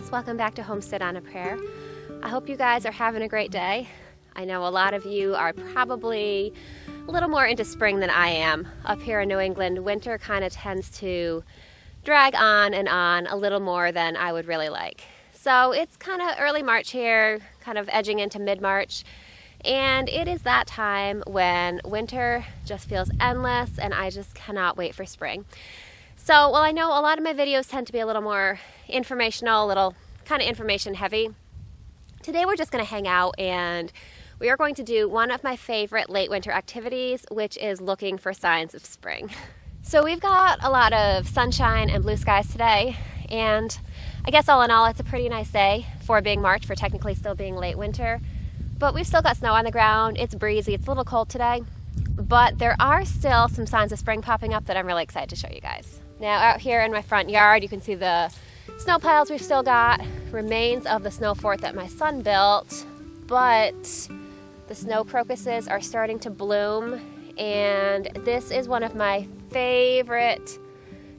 friends, welcome back to Homestead on a Prayer. I hope you guys are having a great day. I know a lot of you are probably a little more into spring than I am. Up here in New England, winter kind of tends to drag on and on a little more than I would really like. So it's kind of early March here, kind of edging into mid-March, and it is that time when winter just feels endless and I just cannot wait for spring. So while I know a lot of my videos tend to be a little more informational, a little kind of information heavy, today we're just going to hang out and we are going to do one of my favorite late winter activities, which is looking for signs of spring. So we've got a lot of sunshine and blue skies today, and I guess all in all it's a pretty nice day for being March, for technically still being late winter, but we've still got snow on the ground. It's breezy, it's a little cold today, but there are still some signs of spring popping up that I'm really excited to show you guys. Now out here in my front yard, you can see the snow piles we've still got, remains of the snow fort that my son built, but the snow crocuses are starting to bloom, and this is one of my favorite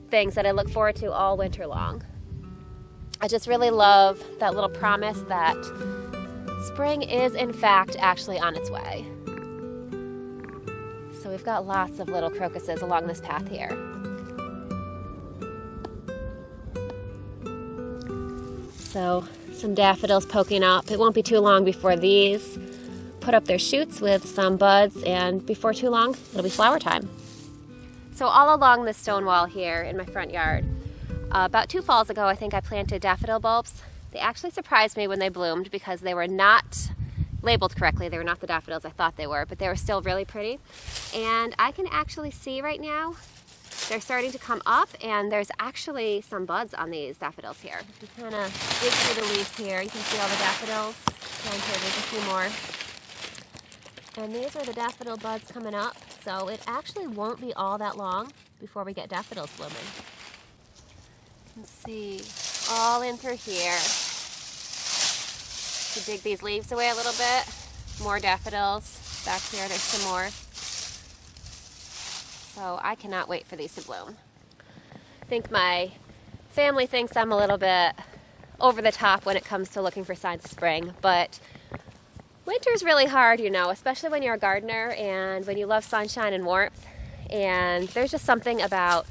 things that I look forward to all winter long. I just really love that little promise that spring is in fact actually on its way. So we've got lots of little crocuses along this path here. So some daffodils poking up. It won't be too long before these put up their shoots with some buds, and before too long it'll be flower time. So all along this stone wall here in my front yard, about 2 falls ago I think I planted daffodil bulbs. They actually surprised me when they bloomed because they were not labeled correctly. They were not the daffodils I thought they were, but they were still really pretty. And I can actually see right now they're starting to come up, and there's actually some buds on these daffodils here. If you kind of dig through the leaves here, you can see all the daffodils. Down here there's a few more. And these are the daffodil buds coming up, so it actually won't be all that long before we get daffodils blooming. You can see all in through here. If you dig these leaves away a little bit, more daffodils. Back here there's some more. So I cannot wait for these to bloom. I think my family thinks I'm a little bit over the top when it comes to looking for signs of spring, but winter's really hard, you know, especially when you're a gardener and when you love sunshine and warmth. And there's just something about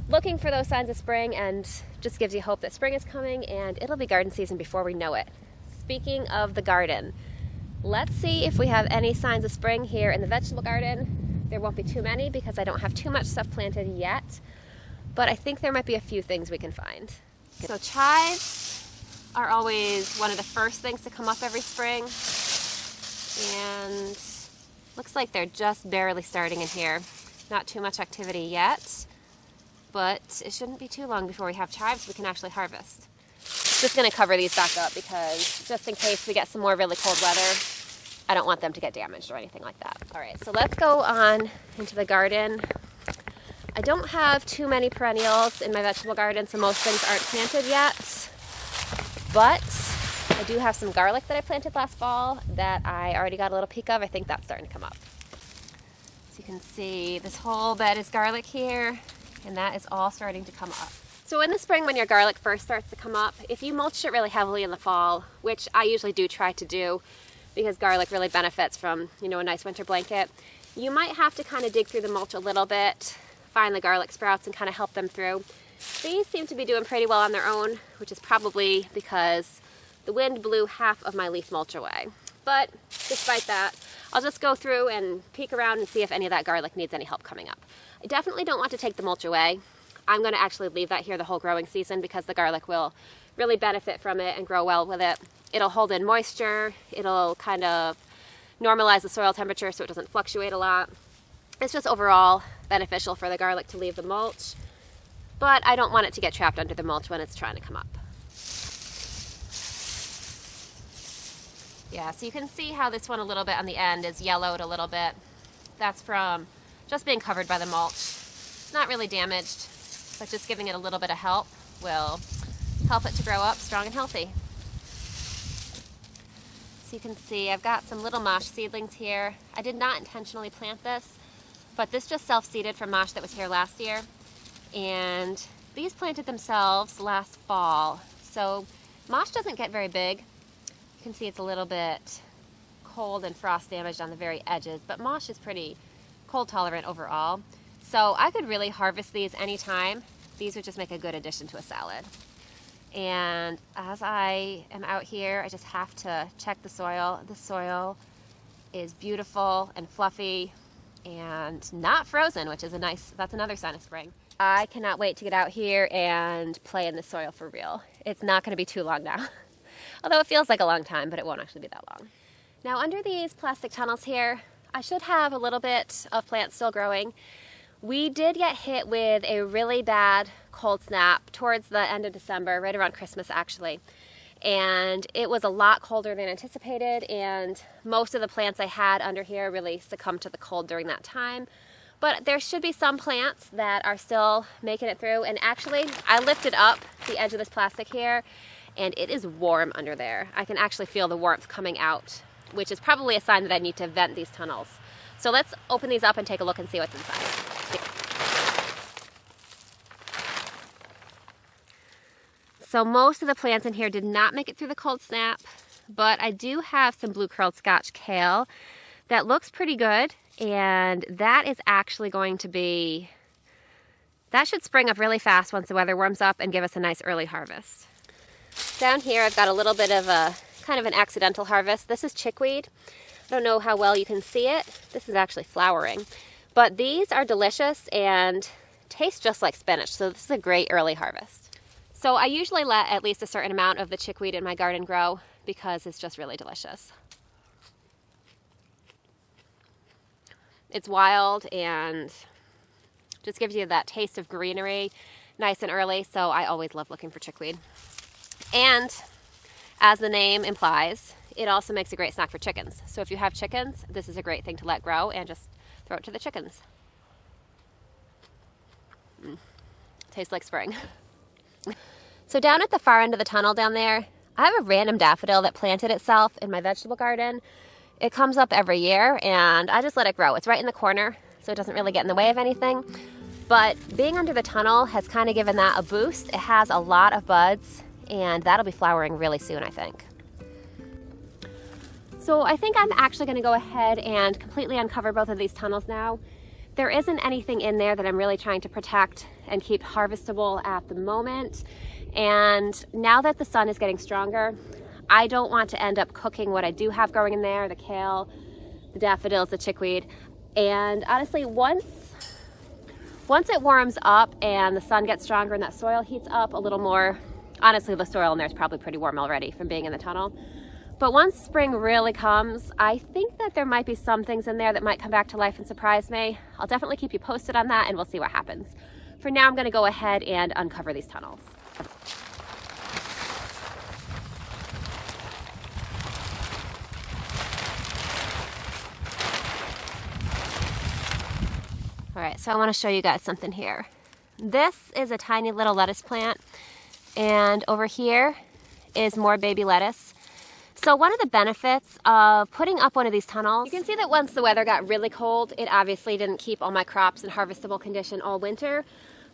looking for those signs of spring and just gives you hope that spring is coming, and it'll be garden season before we know it. Speaking of the garden, let's see if we have any signs of spring here in the vegetable garden. There won't be too many because I don't have too much stuff planted yet, but I think there might be a few things we can find. So chives are always one of the first things to come up every spring, and looks like they're just barely starting in here. Not too much activity yet, but it shouldn't be too long before we have chives we can actually harvest. Just going to cover these back up because just in case we get some more really cold weather, I don't want them to get damaged or anything like that. All right, so let's go on into the garden. I don't have too many perennials in my vegetable garden, so most things aren't planted yet, but I do have some garlic that I planted last fall that I already got a little peek of. I think that's starting to come up. So you can see this whole bed is garlic here, and that is all starting to come up. So in the spring, when your garlic first starts to come up, if you mulch it really heavily in the fall, which I usually do try to do because garlic really benefits from, you know, a nice winter blanket, you might have to kind of dig through the mulch a little bit, find the garlic sprouts and kind of help them through. These seem to be doing pretty well on their own, which is probably because the wind blew half of my leaf mulch away. But despite that, I'll just go through and peek around and see if any of that garlic needs any help coming up. I definitely don't want to take the mulch away. I'm going to actually leave that here the whole growing season because the garlic will really benefit from it and grow well with it. It'll hold in moisture, it'll kind of normalize the soil temperature so it doesn't fluctuate a lot. It's just overall beneficial for the garlic to leave the mulch, but I don't want it to get trapped under the mulch when it's trying to come up. Yeah, so you can see how this one a little bit on the end is yellowed a little bit. That's from just being covered by the mulch. It's not really damaged, but just giving it a little bit of help will help it to grow up strong and healthy. So you can see I've got some little mosh seedlings here. I did not intentionally plant this, but this just self-seeded from mosh that was here last year. And these planted themselves last fall. So Mosh doesn't get very big. You can see it's a little bit cold and frost damaged on the very edges, but mosh is pretty cold tolerant overall. So I could really harvest these anytime. These would just make a good addition to a salad. And as I am out here, I just have to check the soil. The soil is beautiful and fluffy and not frozen, which is that's another sign of spring. I cannot wait to get out here and play in the soil for real. It's not going to be too long now. Although it feels like a long time, but it won't actually be that long. Now under these plastic tunnels here, I should have a little bit of plants still growing. We did get hit with a really bad cold snap towards the end of December, right around Christmas actually. And it was a lot colder than anticipated, and most of the plants I had under here really succumbed to the cold during that time. But there should be some plants that are still making it through. And actually, I lifted up the edge of this plastic here, and it is warm under there. I can actually feel the warmth coming out, which is probably a sign that I need to vent these tunnels. So let's open these up and take a look and see what's inside. So most of the plants in here did not make it through the cold snap, but I do have some blue curled Scotch kale that looks pretty good, and that is actually going to be, that should spring up really fast once the weather warms up and give us a nice early harvest. Down here I've got a little bit of a kind of an accidental harvest. This is chickweed. I don't know how well you can see it. This is actually flowering, but these are delicious and taste just like spinach, so this is a great early harvest. So I usually let at least a certain amount of the chickweed in my garden grow because it's just really delicious. It's wild and just gives you that taste of greenery nice and early, so I always love looking for chickweed. And as the name implies, it also makes a great snack for chickens. So if you have chickens, this is a great thing to let grow and just throw it to the chickens. Tastes like spring. So down at the far end of the tunnel down there, I have a random daffodil that planted itself in my vegetable garden. It comes up every year and I just let it grow. It's right in the corner, so it doesn't really get in the way of anything. But being under the tunnel has kind of given that a boost. It has a lot of buds and that'll be flowering really soon, I think. So I think I'm actually going to go ahead and completely uncover both of these tunnels now. There isn't anything in there that I'm really trying to protect and keep harvestable at the moment. And now that the sun is getting stronger, I don't want to end up cooking what I do have growing in there, the kale, the daffodils, the chickweed. And honestly, once it warms up and the sun gets stronger and that soil heats up a little more, honestly, the soil in there is probably pretty warm already from being in the tunnel. But once spring really comes, I think that there might be some things in there that might come back to life and surprise me. I'll definitely keep you posted on that and we'll see what happens. For now, I'm going to go ahead and uncover these tunnels. All right, so I want to show you guys something here. This is a tiny little lettuce plant, and over here is more baby lettuce. So one of the benefits of putting up one of these tunnels, you can see that once the weather got really cold, it obviously didn't keep all my crops in harvestable condition all winter,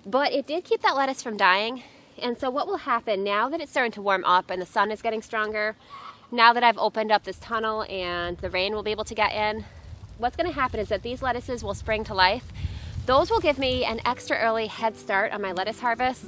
but it did keep that lettuce from dying. And so what will happen now that it's starting to warm up and the sun is getting stronger, now that I've opened up this tunnel and the rain will be able to get in, what's going to happen is that these lettuces will spring to life. Those will give me an extra early head start on my lettuce harvest.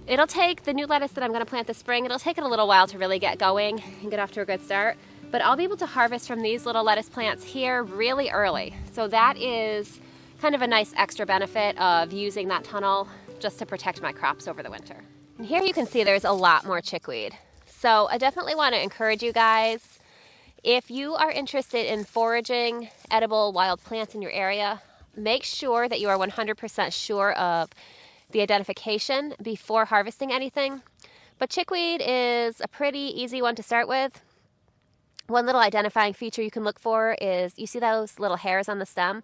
It'll take the new lettuce that I'm going to plant this spring, it'll take it a little while to really get going and get off to a good start, but I'll be able to harvest from these little lettuce plants here really early. So that is kind of a nice extra benefit of using that tunnel just to protect my crops over the winter. And here you can see there's a lot more chickweed. So I definitely want to encourage you guys, if you are interested in foraging edible wild plants in your area, make sure that you are 100% sure of the identification before harvesting anything. But chickweed is a pretty easy one to start with. One little identifying feature you can look for is, you see those little hairs on the stem?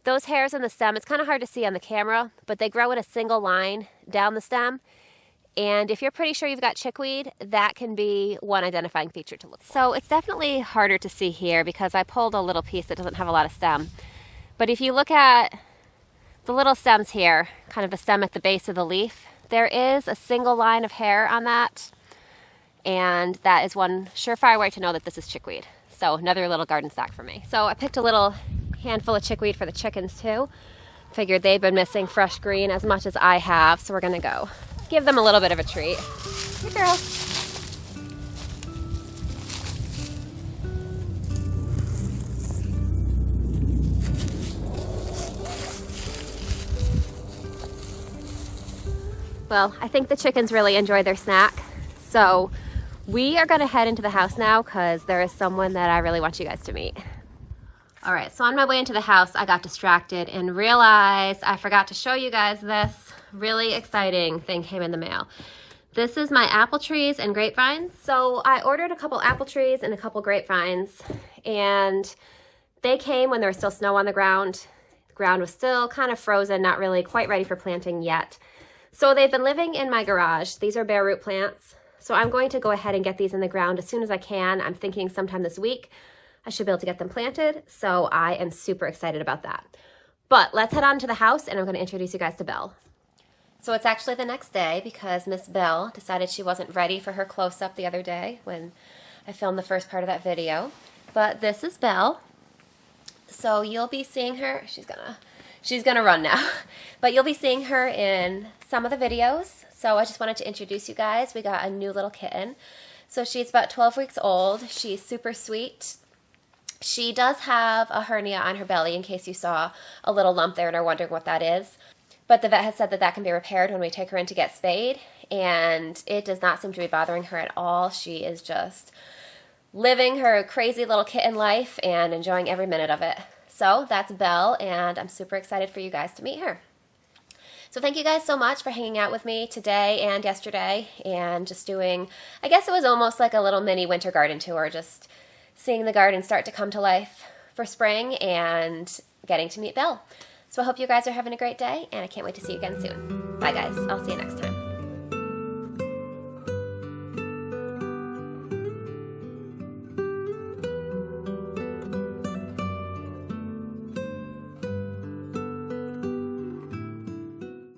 Those hairs on the stem, it's kind of hard to see on the camera, but they grow in a single line down the stem. And if you're pretty sure you've got chickweed, that can be one identifying feature to look for. So it's definitely harder to see here because I pulled a little piece that doesn't have a lot of stem. But if you look at the little stems here, kind of the stem at the base of the leaf, there is a single line of hair on that. and that is one surefire way to know that this is chickweed. So another little garden stack for me. So I picked a little handful of chickweed for the chickens too. Figured they've been missing fresh green as much as I have, so we're gonna go give them a little bit of a treat. Here, girls. Well, I think the chickens really enjoyed their snack, so we are gonna head into the house now because there is someone that I really want you guys to meet. All right, so on my way into the house, I got distracted and realized I forgot to show you guys this really exciting thing came in the mail. This is my apple trees and grapevines. So I ordered a couple apple trees and a couple grapevines, and they came when there was still snow on the ground. The ground was still kind of frozen, not really quite ready for planting yet. So they've been living in my garage. These are bare root plants. So I'm going to go ahead and get these in the ground as soon as I can. I'm thinking sometime this week I should be able to get them planted. So I am super excited about that. But let's head on to the house and I'm going to introduce you guys to Belle. So it's actually the next day because Miss Belle decided she wasn't ready for her close-up the other day when I filmed the first part of that video. But this is Belle. So you'll be seeing her. She's gonna run now. But you'll be seeing her in some of the videos. So I just wanted to introduce you guys. We got a new little kitten. So she's about 12 weeks old. She's super sweet. She does have a hernia on her belly in case you saw a little lump there and are wondering what that is. But the vet has said that that can be repaired when we take her in to get spayed. And it does not seem to be bothering her at all. She is just living her crazy little kitten life and enjoying every minute of it. So that's Belle, and I'm super excited for you guys to meet her. So thank you guys so much for hanging out with me today and yesterday and just doing, I guess it was almost like a little mini winter garden tour, just seeing the garden start to come to life for spring and getting to meet Belle. So I hope you guys are having a great day, and I can't wait to see you again soon. Bye guys, I'll see you next time.